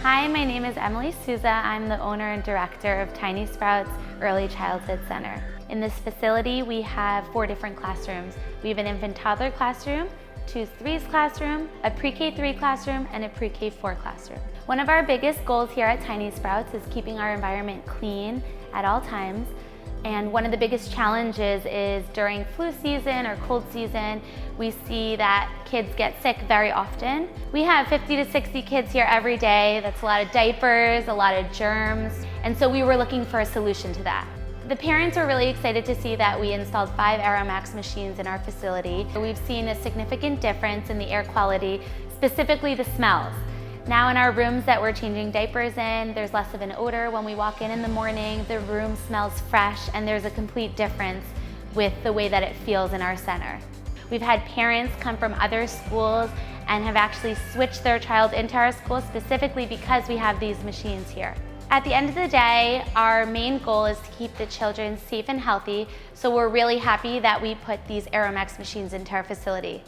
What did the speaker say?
Hi, my name is Emily Souza. I'm the owner and director of Tiny Sprouts Early Childhood Center. In this facility, we have 4 different classrooms. We have an infant toddler classroom, 2-3s classroom, a pre-K3 classroom, and a pre-K4 classroom. One of our biggest goals here at Tiny Sprouts is keeping our environment clean at all times. And one of the biggest challenges is during flu season or cold season, we see that kids get sick very often. We have 50 to 60 kids here every day. That's a lot of diapers, a lot of germs. And so we were looking for a solution to that. The parents were really excited to see that we installed 5 AeraMax machines in our facility. We've seen a significant difference in the air quality, specifically the smells. Now in our rooms that we're changing diapers in, there's less of an odor. When we walk in the morning, the room smells fresh, and there's a complete difference with the way that it feels in our center. We've had parents come from other schools and have actually switched their child into our school specifically because we have these machines here. At the end of the day, our main goal is to keep the children safe and healthy, so we're really happy that we put these AeraMax machines into our facility.